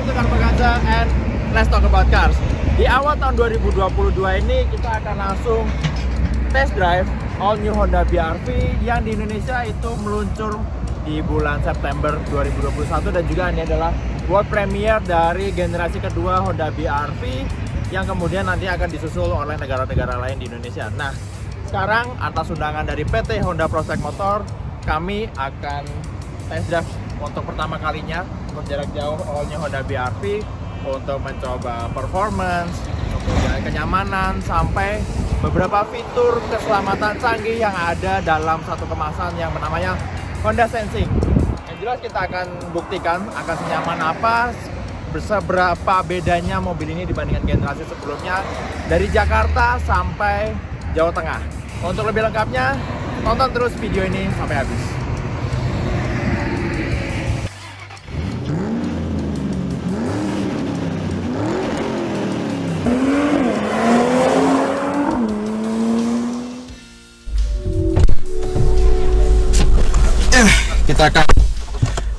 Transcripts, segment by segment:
to Car Vaganza and let's talk about cars. Di awal tahun 2022 ini kita akan langsung test drive all new Honda BR-V yang di Indonesia itu meluncur di bulan September 2021, dan juga ini adalah world premiere dari generasi kedua Honda BR-V yang kemudian nanti akan disusul oleh negara-negara lain di Indonesia. Nah, sekarang atas undangan dari PT Honda Prospect Motor, kami akan test drive untuk pertama kalinya untuk jarak jauh all new Honda BR-V untuk mencoba performance, kemudian kenyamanan, sampai beberapa fitur keselamatan canggih yang ada dalam satu kemasan yang namanya Honda Sensing. Yang jelas kita akan buktikan akan senyaman apa, seberapa bedanya mobil ini dibandingkan generasi sebelumnya dari Jakarta sampai Jawa Tengah. Untuk lebih lengkapnya, tonton terus video ini sampai habis. Kita akan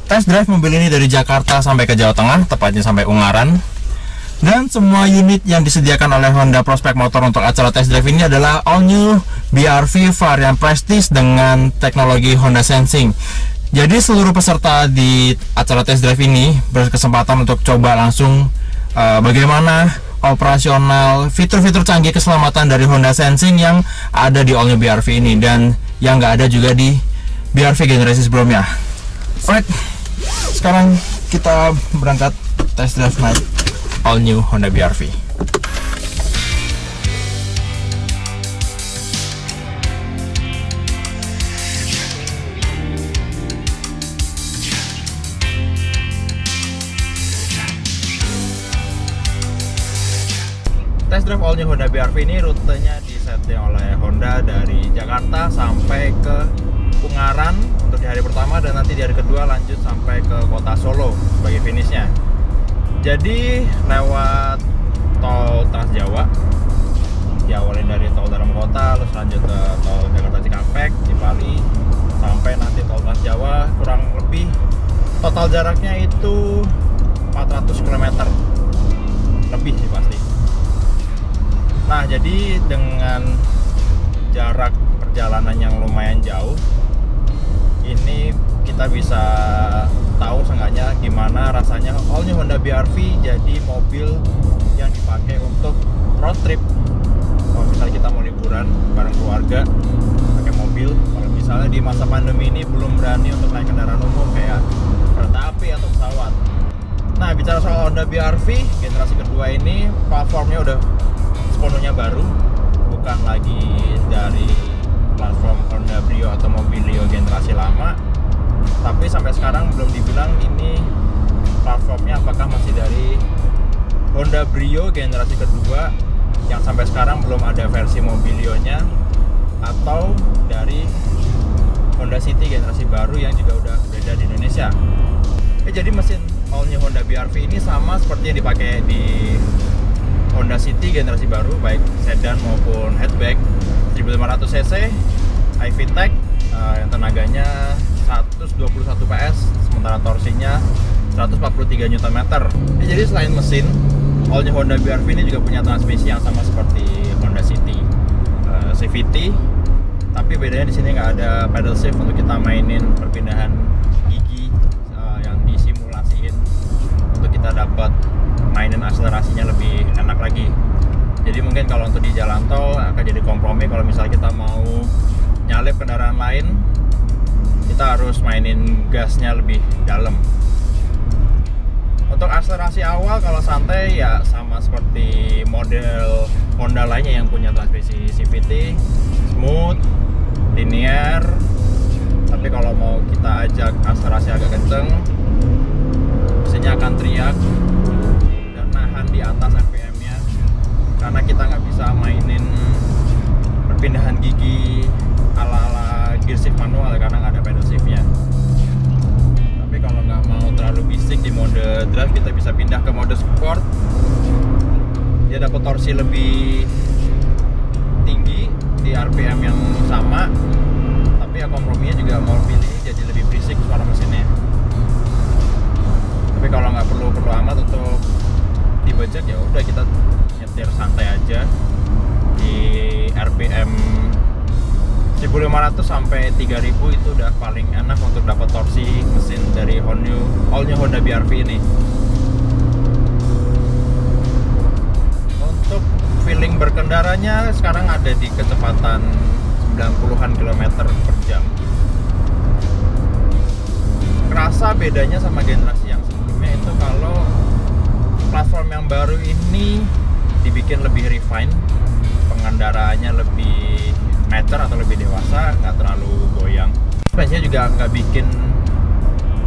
test drive mobil ini dari Jakarta sampai ke Jawa Tengah, tepatnya sampai Ungaran. Dan semua unit yang disediakan oleh Honda Prospect Motor untuk acara test drive ini adalah all new BR-V varian Prestige dengan teknologi Honda Sensing. Jadi seluruh peserta di acara test drive ini berkesempatan untuk coba langsung bagaimana operasional fitur-fitur canggih keselamatan dari Honda Sensing yang ada di all new BR-V ini, dan yang nggak ada juga di BR-V generasi sebelumnya. Alright, sekarang kita berangkat test drive naik all new Honda BR-V. Test drive all new Honda BR-V ini rutenya disetting oleh Honda dari Jakarta sampai ke Ungaran untuk di hari pertama, dan nanti di hari kedua lanjut sampai ke kota Solo sebagai finishnya. Jadi lewat tol Trans Jawa, diawalin dari tol dalam kota, terus lanjut ke tol Jakarta Cikampek, Cipali, sampai nanti tol Trans Jawa. Kurang lebih total jaraknya itu 400 km lebih sih pasti. Nah, jadi dengan jarak perjalanan yang lumayan jauh, ini kita bisa tahu seenggaknya gimana rasanya all new Honda BR-V jadi mobil yang dipakai untuk road trip. Kalau misalnya kita mau liburan bareng keluarga pakai mobil, kalau misalnya di masa pandemi ini belum berani untuk naik kendaraan umum kayak kereta api atau pesawat. Nah, bicara soal Honda BR-V generasi kedua ini, platformnya udah sepenuhnya baru, bukan lagi dari platform Honda Brio atau Mobilio generasi lama, tapi sampai sekarang belum dibilang ini platformnya apakah masih dari Honda Brio generasi kedua yang sampai sekarang belum ada versi Mobilionya, atau dari Honda City generasi baru yang juga udah beda di Indonesia. Jadi mesin all new Honda BR-V ini sama seperti yang dipakai di Honda City generasi baru, baik sedan maupun hatchback, 1500 cc, iVTEC yang tenaganya 121 PS, sementara torsinya 143 Nm. Jadi selain mesin, all new Honda BR-V ini juga punya transmisi yang sama seperti Honda City CVT, tapi bedanya di sini nggak ada pedal shift untuk kita mainin perpindahan gigi yang disimulasiin untuk kita dapat mainin akselerasinya lebih enak lagi. Jadi mungkin kalau untuk di jalan tol akan jadi kompromi kalau misalnya kita mau nyalip kendaraan lain, kita harus mainin gasnya lebih dalam. Untuk akselerasi awal kalau santai ya sama seperti model Honda lainnya yang punya transmisi CVT, smooth, linear. Tapi kalau mau kita ajak akselerasi agak kenceng, mesinnya akan teriak dan nahan di atas RPM-nya, karena kita nggak bisa mainin perpindahan gigi ala-ala gear shift manual karena nggak ada pedal shift-nya. Tapi kalau nggak mau terlalu bisik di mode drive, kita bisa pindah ke mode sport. Dia dapat torsi lebih tinggi di RPM yang sama, tapi ya komprominya juga mobil ini jadi lebih berisik suara mesinnya. Tapi kalau nggak perlu amat untuk udah kita nyetir santai aja di RPM 1500 sampai 3000 itu udah paling enak untuk dapat torsi mesin dari all new Honda BR-V ini. Untuk feeling berkendaranya sekarang ada di kecepatan 90-an km per jam. Kerasa bedanya sama generasi yang sebelumnya itu kalau platform yang baru ini dibikin lebih refine, pengendaraannya lebih mature atau lebih dewasa, nggak terlalu goyang. Suspensinya juga nggak bikin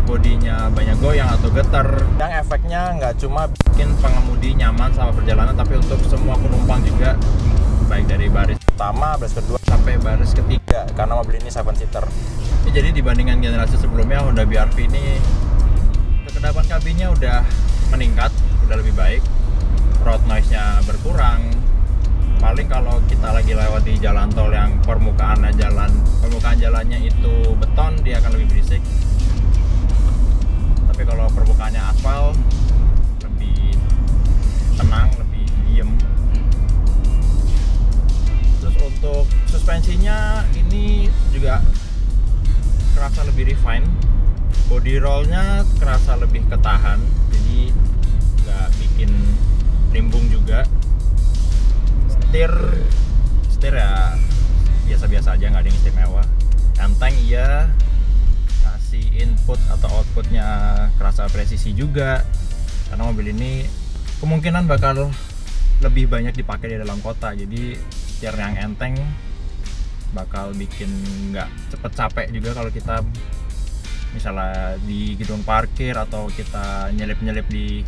bodinya banyak goyang atau getar. Yang efeknya nggak cuma bikin pengemudi nyaman sama perjalanan, tapi untuk semua penumpang juga, baik dari baris pertama, baris kedua, sampai baris ketiga, karena mobil ini 7-seater. Jadi dibandingkan generasi sebelumnya, Honda BR-V ini kekedapan kabinnya udah meningkat, udah lebih baik, road noise-nya berkurang. Paling kalau kita lagi lewat di jalan tol yang permukaan jalannya itu beton, dia akan lebih berisik. Tapi kalau permukaannya aspal, lebih tenang, lebih diem. Terus untuk suspensinya ini juga kerasa lebih refine. Body rollnya kerasa lebih ketahan, jadi nggak bikin limbung juga. Setir ya biasa-biasa aja, nggak ada yang istimewa. Enteng iya, kasih input atau outputnya kerasa presisi juga, karena mobil ini kemungkinan bakal lebih banyak dipakai di dalam kota. Jadi setir yang enteng bakal bikin nggak cepet capek juga kalau kita misalnya di gedung parkir atau kita nyelip-nyelip di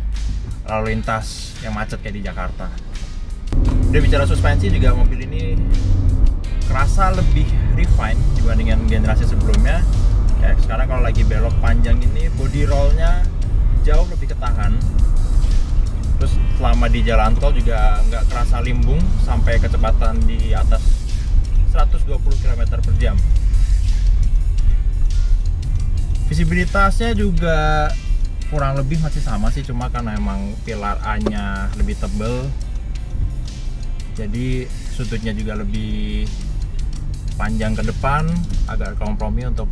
lalu lintas yang macet kayak di Jakarta. Udah bicara suspensi juga, mobil ini kerasa lebih refine dibandingkan generasi sebelumnya. Kayak sekarang kalau lagi belok panjang ini, body rollnya jauh lebih ketahan. Terus selama di jalan tol juga nggak kerasa limbung sampai kecepatan di atas 120 km per jam. Visibilitasnya juga kurang lebih masih sama sih, cuma karena emang pilar A-nya lebih tebel, jadi sudutnya juga lebih panjang ke depan, agak kompromi untuk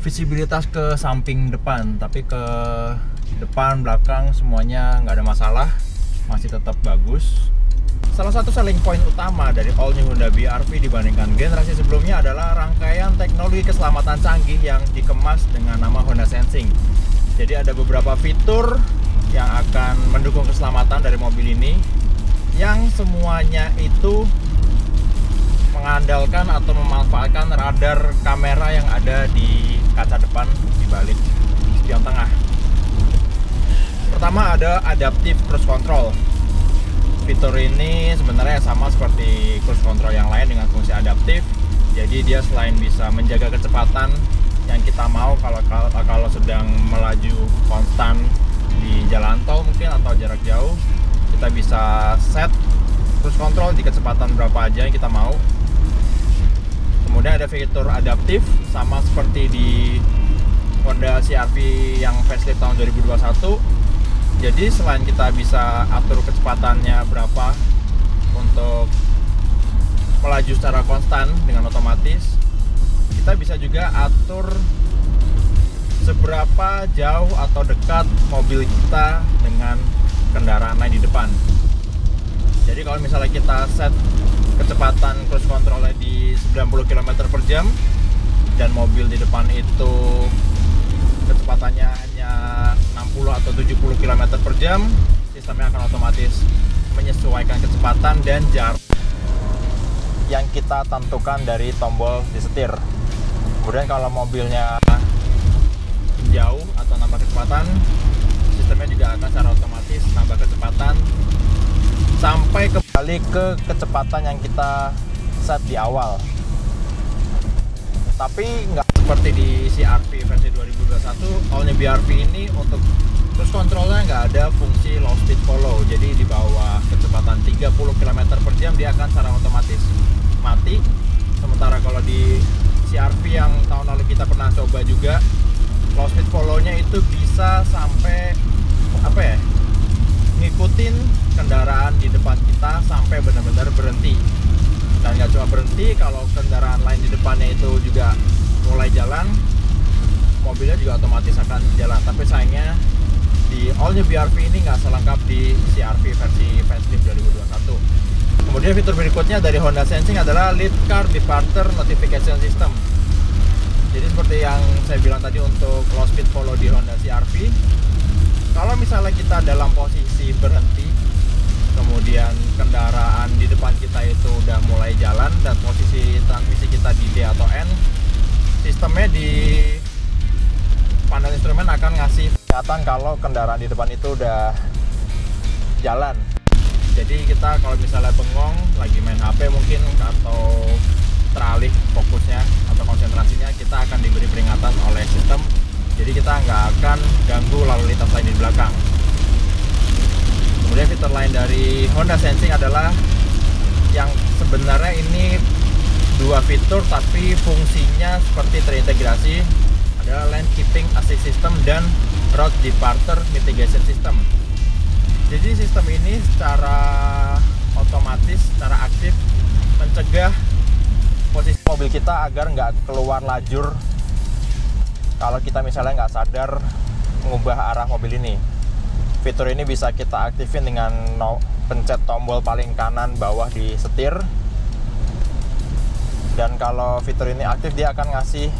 visibilitas ke samping depan. Tapi ke depan, belakang semuanya nggak ada masalah, masih tetap bagus. Salah satu selling point utama dari all new Honda BR-V dibandingkan generasi sebelumnya adalah rangkaian teknologi keselamatan canggih yang dikemas dengan nama Honda Sensing. Jadi ada beberapa fitur yang akan mendukung keselamatan dari mobil ini, yang semuanya itu mengandalkan atau memanfaatkan radar kamera yang ada di kaca depan di balik spion tengah. Pertama ada Adaptive Cruise Control. Fitur ini sebenarnya sama seperti cruise control yang lain dengan fungsi adaptif. Jadi dia selain bisa menjaga kecepatan yang kita mau kalau sedang melaju konstan di jalan tol mungkin atau jarak jauh, kita bisa set cruise control di kecepatan berapa aja yang kita mau. Kemudian ada fitur adaptif sama seperti di Honda CR-V yang facelift tahun 2021. Jadi selain kita bisa atur kecepatannya berapa untuk melaju secara konstan dengan otomatis, kita bisa juga atur seberapa jauh atau dekat mobil kita dengan kendaraan lain di depan. Jadi kalau misalnya kita set kecepatan cruise controlnya di 90 km per jam dan mobil di depan itu kecepatannya hanya 60 atau 70 km per jam, sistemnya akan otomatis menyesuaikan kecepatan dan jarak yang kita tentukan dari tombol di setir. Kemudian kalau mobilnya jauh atau nambah kecepatan, sistemnya juga akan secara otomatis nambah kecepatan sampai kembali ke kecepatan yang kita set di awal. Tapi nggak seperti di CR-V versi 2021, all new BR-V ini untuk cruise controlnya nggak ada fungsi low speed follow. Jadi di bawah kecepatan 30 km per jam dia akan secara otomatis mati. Sementara kalau di CR-V yang tahun lalu kita pernah coba juga, low speed follow-nya itu bisa sampai ngikutin kendaraan di depan kita sampai benar-benar berhenti. Dan nggak cuma berhenti, kalau kendaraan lain di depannya itu juga mulai jalan, mobilnya juga otomatis akan jalan. Tapi sayangnya di All New BR-V ini nggak selengkap di CR-V versi facelift 2021. Kemudian fitur berikutnya dari Honda Sensing adalah Lead Car Departure Notification System. Jadi seperti yang saya bilang tadi untuk low speed follow di Honda CR-V, kalau misalnya kita dalam posisi berhenti, kemudian kendaraan di depan kita itu udah mulai jalan dan posisi transmisi kita di D atau N, sistemnya di panel instrumen akan ngasih peringatan kalau kendaraan di depan itu udah jalan. Jadi kita kalau misalnya bengong, lagi main HP mungkin, atau teralih fokusnya atau konsentrasinya, kita akan diberi peringatan oleh sistem. Jadi kita nggak akan ganggu lalu lintas lain di belakang. Kemudian fitur lain dari Honda Sensing adalah yang sebenarnya ini dua fitur tapi fungsinya seperti terintegrasi, adalah Lane Keeping Assist System dan Road Departure Mitigation System. Jadi sistem ini secara otomatis, secara aktif mencegah posisi mobil kita agar nggak keluar lajur kalau kita misalnya nggak sadar mengubah arah mobil ini. Fitur ini bisa kita aktifin dengan pencet tombol paling kanan bawah di setir. Dan kalau fitur ini aktif, dia akan ngasih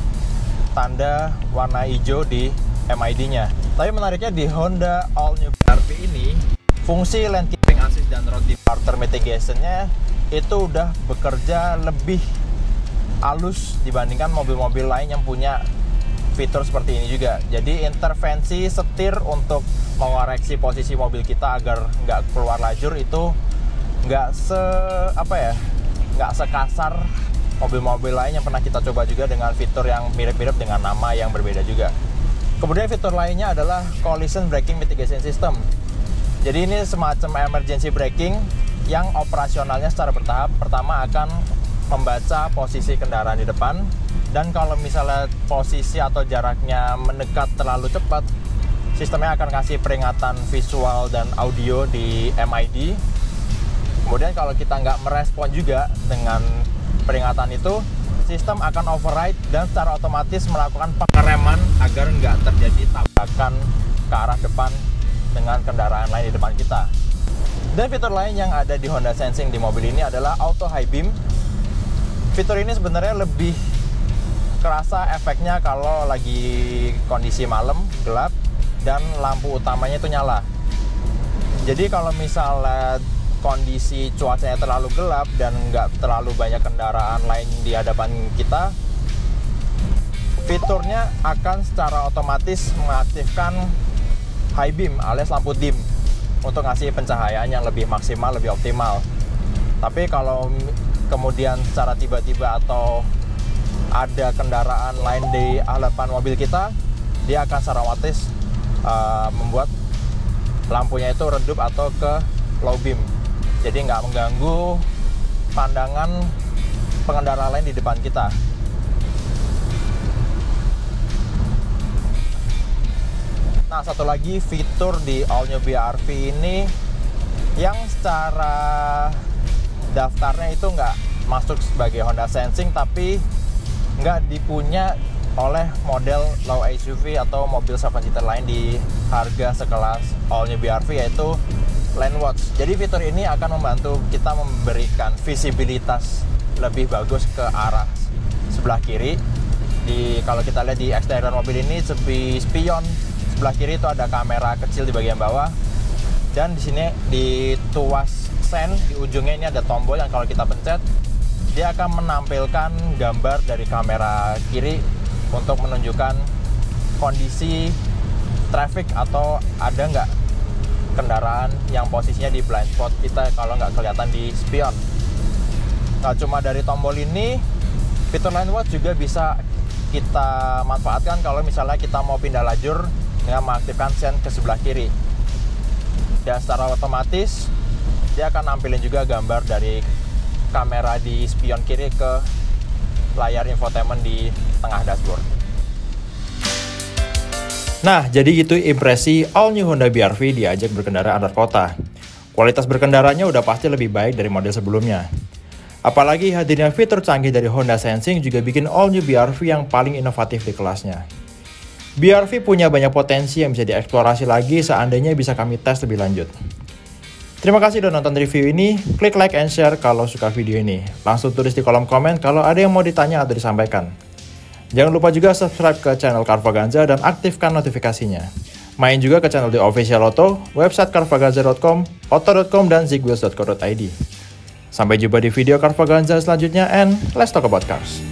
tanda warna hijau di MID-nya. Tapi menariknya di Honda All New BR-V ini, fungsi Lane Keeping Assist dan Road Departure Mitigation-nya itu udah bekerja lebih halus dibandingkan mobil-mobil lain yang punya fitur seperti ini juga. Jadi intervensi setir untuk mengoreksi posisi mobil kita agar nggak keluar lajur itu nggak sekasar mobil-mobil lain yang pernah kita coba juga dengan fitur yang mirip-mirip dengan nama yang berbeda juga. Kemudian fitur lainnya adalah Collision Braking Mitigation System. Jadi ini semacam emergency braking yang operasionalnya secara bertahap. Pertama akan membaca posisi kendaraan di depan, dan kalau misalnya posisi atau jaraknya mendekat terlalu cepat, sistemnya akan kasih peringatan visual dan audio di MID. Kemudian kalau kita nggak merespon juga dengan peringatan itu, sistem akan override dan secara otomatis melakukan pengereman agar nggak terjadi tabrakan ke arah depan dengan kendaraan lain di depan kita. Dan fitur lain yang ada di Honda Sensing di mobil ini adalah Auto High Beam. Fitur ini sebenarnya lebih kerasa efeknya kalau lagi kondisi malam, gelap, dan lampu utamanya itu nyala. Jadi kalau misalnya kondisi cuacanya terlalu gelap dan nggak terlalu banyak kendaraan lain di hadapan kita, fiturnya akan secara otomatis mengaktifkan high beam alias lampu dim untuk ngasih pencahayaan yang lebih maksimal, lebih optimal. Tapi kalau kemudian secara tiba-tiba atau ada kendaraan lain di hadapan mobil kita, dia akan secara otomatis membuat lampunya itu redup atau ke low beam. Jadi nggak mengganggu pandangan pengendara lain di depan kita. Nah, satu lagi fitur di All New BR-V ini yang secara daftarnya itu nggak masuk sebagai Honda Sensing, tapi nggak dipunya oleh model low SUV atau mobil 7-seater lain di harga sekelas All New BR-V, yaitu Lane Watch. Jadi fitur ini akan membantu kita memberikan visibilitas lebih bagus ke arah sebelah kiri. Kalau kita lihat di eksterior mobil ini, spion sebelah kiri itu ada kamera kecil di bagian bawah, dan di sini di tuas sen di ujungnya ini ada tombol yang kalau kita pencet, dia akan menampilkan gambar dari kamera kiri untuk menunjukkan kondisi traffic atau ada nggak kendaraan yang posisinya di blind spot kita kalau nggak kelihatan di spion. Nah, cuma dari tombol ini, fitur Lane Watch juga bisa kita manfaatkan kalau misalnya kita mau pindah lajur dengan mengaktifkan sen ke sebelah kiri. Dan secara otomatis dia akan nampilin juga gambar dari kamera di spion kiri ke layar infotainment di tengah dashboard. Nah, jadi itu impresi all new Honda BR-V diajak berkendara antar kota. Kualitas berkendaranya udah pasti lebih baik dari model sebelumnya. Apalagi hadirnya fitur canggih dari Honda Sensing juga bikin all new BR-V yang paling inovatif di kelasnya. BR-V punya banyak potensi yang bisa dieksplorasi lagi seandainya bisa kami tes lebih lanjut. Terima kasih udah nonton review ini, klik like and share kalau suka video ini. Langsung tulis di kolom komen kalau ada yang mau ditanya atau disampaikan. Jangan lupa juga subscribe ke channel Carvaganza dan aktifkan notifikasinya. Main juga ke channel The Official Auto, website carvaganza.com, auto.com, dan zigwheels.co.id. Sampai jumpa di video Carvaganza selanjutnya and let's talk about cars.